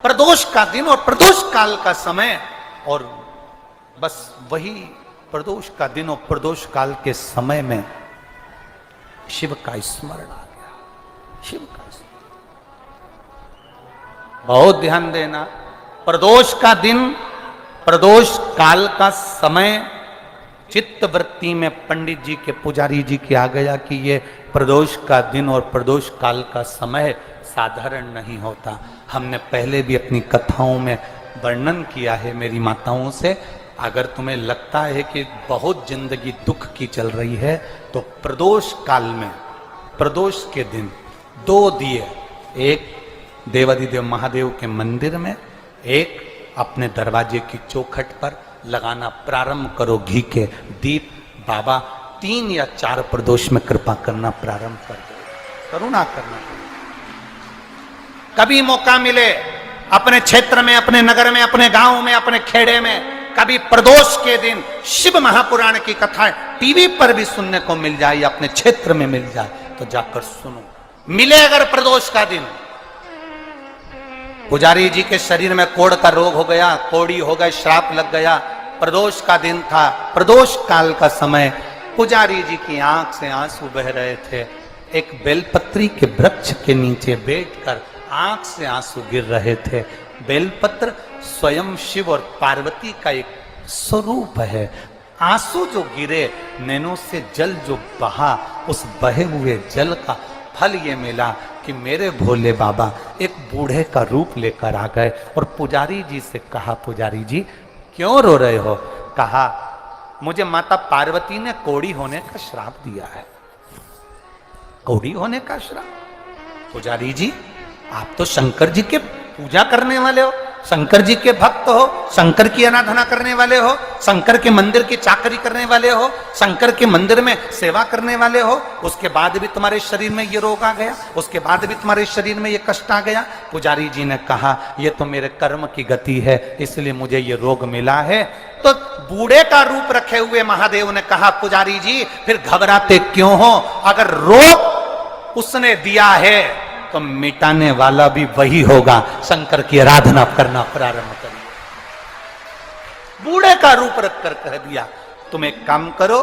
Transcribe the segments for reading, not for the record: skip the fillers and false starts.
प्रदोष का दिन और प्रदोष काल का समय, और बस वही प्रदोष का दिन और प्रदोष काल के समय में शिव का स्मरण आ गया। शिव का स्मरण, बहुत ध्यान देना। प्रदोष का दिन, प्रदोष काल का समय चित्त वृत्ति में पंडित जी के, पुजारी जी के आ गया कि ये प्रदोष का दिन और प्रदोष काल का समय साधारण नहीं होता। हमने पहले भी अपनी कथाओं में वर्णन किया है मेरी माताओं से। अगर तुम्हें लगता है कि बहुत जिंदगी दुख की चल रही है तो प्रदोष काल में, प्रदोष के दिन 2 दिए, एक देवाधिदेव महादेव के मंदिर में, एक अपने दरवाजे की चौखट पर लगाना प्रारंभ करो। घी के दीप, बाबा 3 या 4 प्रदोष में कृपा करना प्रारंभ कर दो, करुणा करना। कभी मौका मिले अपने क्षेत्र में, अपने नगर में, अपने गांव में, अपने खेड़े में, कभी प्रदोष के दिन शिव महापुराण की कथाएं टीवी पर भी सुनने को मिल जाए या अपने क्षेत्र में मिल जाए तो जाकर सुनो। मिले अगर प्रदोष का दिन, पुजारी जी के शरीर में कोढ़ का रोग हो गया, कोड़ी हो गई, श्राप लग गया, प्रदोष का दिन था, प्रदोष काल का समय, पुजारी जी की आंख से आंसू बह रहे थे। एक बेलपत्री के वृक्ष के नीचे बैठकर आंख से आंसू गिर रहे थे। बेलपत्र स्वयं शिव और पार्वती का एक स्वरूप है। आंसू जो गिरे, नैनों से जल जो बहा, उस बहे हुए जल का फल ये मिला कि मेरे भोले बाबा एक बूढ़े का रूप लेकर आ गए और पुजारी जी से कहा, पुजारी जी क्यों रो रहे हो? कहा, मुझे माता पार्वती ने कोढ़ी होने का श्राप दिया है। कोढ़ी होने का श्राप? पुजारी जी आप तो शंकर जी के पूजा करने वाले हो, शंकर जी के भक्त हो, शंकर की आराधना करने वाले हो, शंकर के मंदिर की चाकरी करने वाले हो, शंकर के मंदिर में सेवा करने वाले हो, उसके बाद भी तुम्हारे शरीर में ये रोग आ गया, उसके बाद भी तुम्हारे शरीर में ये कष्ट आ गया। पुजारी जी ने कहा, ये तो मेरे कर्म की गति है, इसलिए मुझे ये रोग मिला है। तो बूढ़े का रूप रखे हुए महादेव ने कहा, पुजारी जी फिर घबराते क्यों हो? अगर रोग उसने दिया है तो मिटाने वाला भी वही होगा। शंकर की आराधना करना प्रारंभ करिए। बूढ़े का रूप रखकर कह दिया, तुम एक काम करो,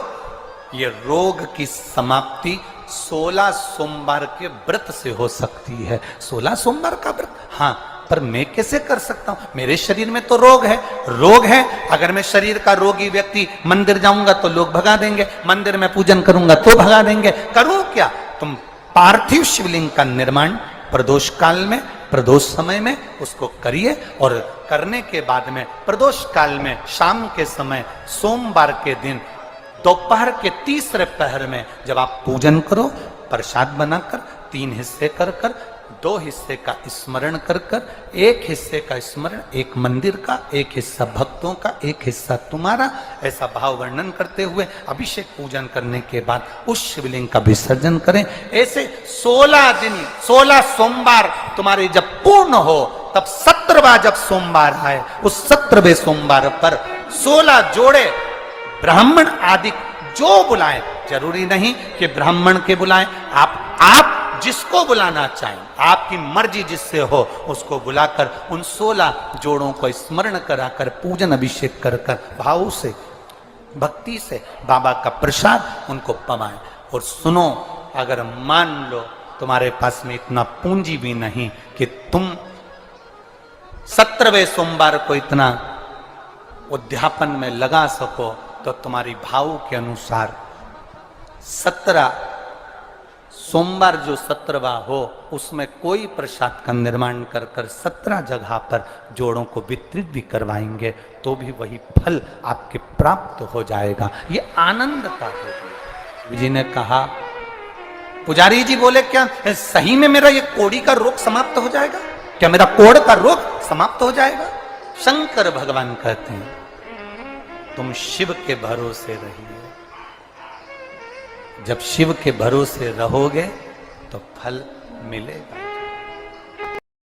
ये रोग की समाप्ति 16 सोमवार के व्रत से हो सकती है। 16 सोमवार का व्रत? हाँ, पर मैं कैसे कर सकता हूं? मेरे शरीर में तो रोग है, रोग है। अगर मैं शरीर का रोगी व्यक्ति मंदिर जाऊंगा तो लोग भगा देंगे, मंदिर में पूजन करूंगा तो भगा देंगे। करूं क्या? तुम पार्थिव शिवलिंग का निर्माण प्रदोष काल में, प्रदोष समय में उसको करिए, और करने के बाद में प्रदोष काल में शाम के समय सोमवार के दिन दोपहर के तीसरे पहर में जब आप पूजन करो, प्रसाद बनाकर 3 हिस्से कर कर, 2 हिस्से का स्मरण कर कर, 1 हिस्से का स्मरण एक मंदिर का, 1 हिस्सा भक्तों का, 1 हिस्सा तुम्हारा, ऐसा भाव वर्णन करते हुए अभिषेक पूजन करने के बाद उस शिवलिंग का विसर्जन करें। ऐसे 16 दिन, 16 सोमवार तुम्हारे जब पूर्ण हो, तब 17वां जब सोमवार आए, उस 17वें सोमवार पर 16 जोड़े ब्राह्मण आदि जो बुलाएं, जरूरी नहीं कि ब्राह्मण के बुलाएं, आप जिसको बुलाना चाहें, आपकी मर्जी जिससे हो उसको बुलाकर उन 16 जोड़ों को स्मरण कराकर पूजन अभिषेक कर कर भाव से, भक्ति से बाबा का प्रसाद उनको पवाएं। और सुनो, अगर मान लो तुम्हारे पास में इतना पूंजी भी नहीं कि तुम 17वें सोमवार को इतना उद्यापन में लगा सको, तो तुम्हारी भाव के अनुसार 17 सोमवार जो 17वां हो उसमें कोई प्रसाद का निर्माण कर कर 17 जगह पर जोड़ों को वितरित भी करवाएंगे तो भी वही फल आपके प्राप्त हो जाएगा। ये आनंद का होगा। जी ने कहा, पुजारी जी बोले, क्या सही में मेरा ये कोढ़ी का रोग समाप्त हो जाएगा? क्या मेरा कोढ़ का रोग समाप्त हो जाएगा? शंकर भगवान कहते हैं, तुम शिव के भरोसे रहिए। जब शिव के भरोसे रहोगे तो फल मिलेगा।